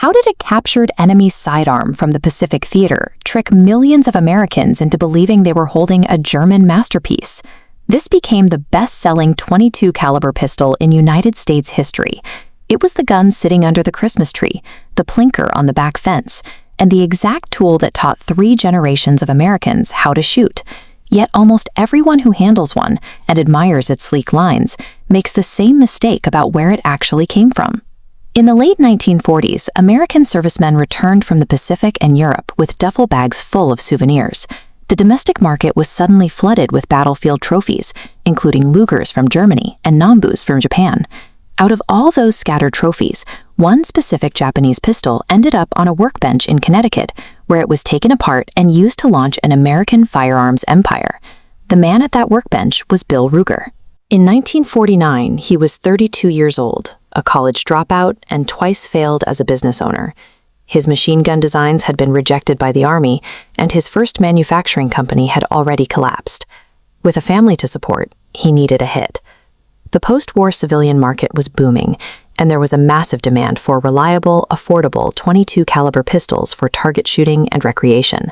How did a captured enemy sidearm from the Pacific Theater trick millions of Americans into believing they were holding a German masterpiece? This became the best-selling .22 caliber pistol in United States history. It was the gun sitting under the Christmas tree, the plinker on the back fence, and the exact tool that taught 3 generations of Americans how to shoot. Yet almost everyone who handles one and admires its sleek lines makes the same mistake about where it actually came from. In the late 1940s, American servicemen returned from the Pacific and Europe with duffel bags full of souvenirs. The domestic market was suddenly flooded with battlefield trophies, including Lugers from Germany and Nambus from Japan. Out of all those scattered trophies, one specific Japanese pistol ended up on a workbench in Connecticut, where it was taken apart and used to launch an American firearms empire. The man at that workbench was Bill Ruger. In 1949, he was 32 years old, a college dropout, and twice failed as a business owner. His machine gun designs had been rejected by the Army, and his first manufacturing company had already collapsed. With a family to support, he needed a hit. The post-war civilian market was booming, and there was a massive demand for reliable, affordable .22 caliber pistols for target shooting and recreation.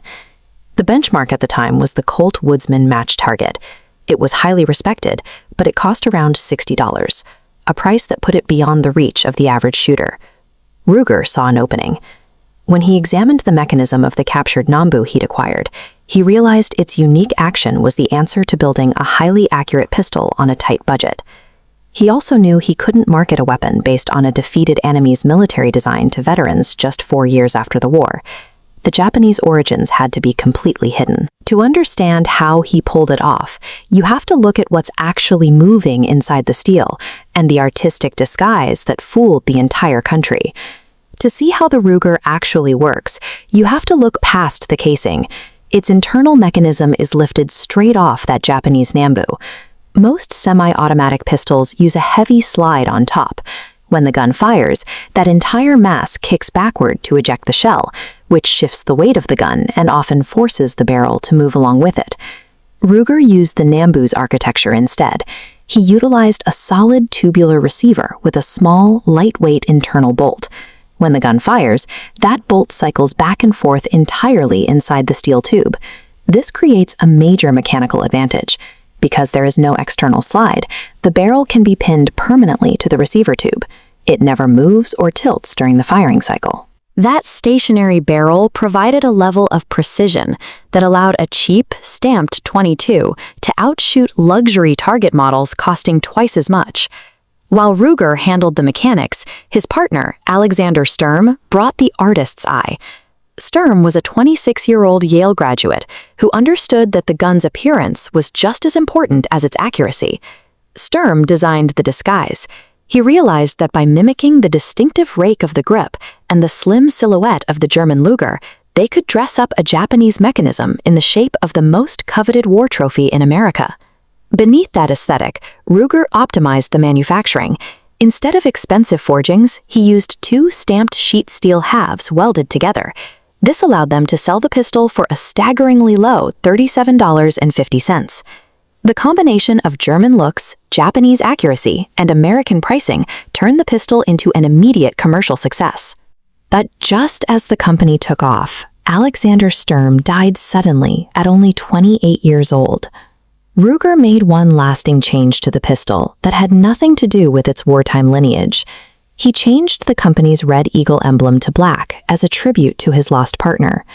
The benchmark at the time was the Colt Woodsman match target. It was highly respected, but it cost around $60, a price that put it beyond the reach of the average shooter. Ruger saw an opening. When he examined the mechanism of the captured Nambu he'd acquired, he realized its unique action was the answer to building a highly accurate pistol on a tight budget. He also knew he couldn't market a weapon based on a defeated enemy's military design to veterans just 4 years after the war. The Japanese origins had to be completely hidden. To understand how he pulled it off, you have to look at what's actually moving inside the steel and the artistic disguise that fooled the entire country. To see how the Ruger actually works, you have to look past the casing. Its internal mechanism is lifted straight off that Japanese Nambu. Most semi-automatic pistols use a heavy slide on top. When the gun fires, that entire mass kicks backward to eject the shell, which shifts the weight of the gun and often forces the barrel to move along with it. Ruger used the Nambu's architecture instead. He utilized a solid tubular receiver with a small, lightweight internal bolt. When the gun fires, that bolt cycles back and forth entirely inside the steel tube. This creates a major mechanical advantage. Because there is no external slide, the barrel can be pinned permanently to the receiver tube. It never moves or tilts during the firing cycle. That stationary barrel provided a level of precision that allowed a cheap, stamped .22 to outshoot luxury target models costing twice as much. While Ruger handled the mechanics, his partner, Alexander Sturm, brought the artist's eye. Sturm was a 26-year-old Yale graduate who understood that the gun's appearance was just as important as its accuracy. Sturm designed the disguise. He realized that by mimicking the distinctive rake of the grip and the slim silhouette of the German Luger, they could dress up a Japanese mechanism in the shape of the most coveted war trophy in America. Beneath that aesthetic, Ruger optimized the manufacturing. Instead of expensive forgings, he used 2 stamped sheet steel halves welded together. This allowed them to sell the pistol for a staggeringly low $37.50. The combination of German looks, Japanese accuracy, and American pricing turned the pistol into an immediate commercial success. But just as the company took off, Alexander Sturm died suddenly at only 28 years old. Ruger made one lasting change to the pistol that had nothing to do with its wartime lineage. He changed the company's Red Eagle emblem to black as a tribute to his lost partner.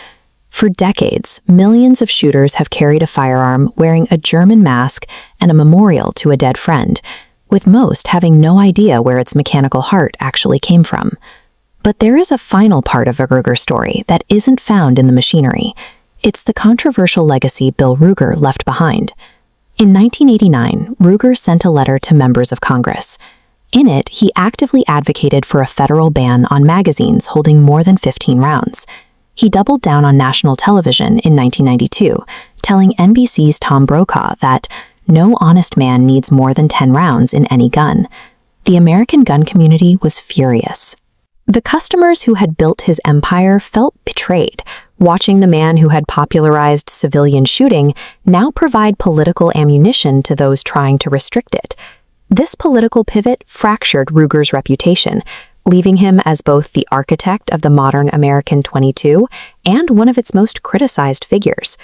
For decades, millions of shooters have carried a firearm wearing a German mask and a memorial to a dead friend, with most having no idea where its mechanical heart actually came from. But there is a final part of a Ruger story that isn't found in the machinery. It's the controversial legacy Bill Ruger left behind. In 1989, Ruger sent a letter to members of Congress. In it, he actively advocated for a federal ban on magazines holding more than 15 rounds. He doubled down on national television in 1992, telling NBC's Tom Brokaw that no honest man needs more than 10 rounds in any gun. The American gun community was furious. The customers who had built his empire felt betrayed, watching the man who had popularized civilian shooting now provide political ammunition to those trying to restrict it. This political pivot fractured Ruger's reputation. leaving him as both the architect of the modern American .22 and one of its most criticized figures.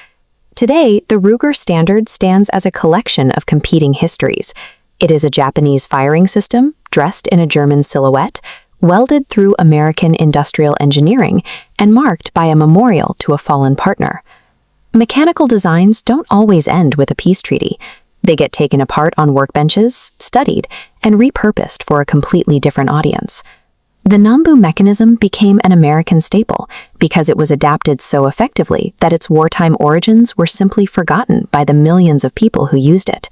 Today, the Ruger standard stands as a collection of competing histories. It is a Japanese firing system, dressed in a German silhouette, welded through American industrial engineering, and marked by a memorial to a fallen partner. Mechanical designs don't always end with a peace treaty. They get taken apart on workbenches, studied, and repurposed for a completely different audience. The Nambu mechanism became an American staple because it was adapted so effectively that its wartime origins were simply forgotten by the millions of people who used it.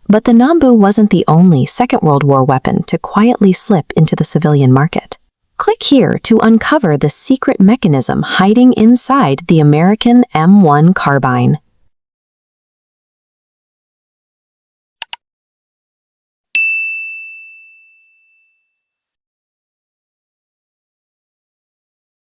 But the Nambu wasn't the only Second World War weapon to quietly slip into the civilian market. Click here to uncover the secret mechanism hiding inside the American M1 carbine.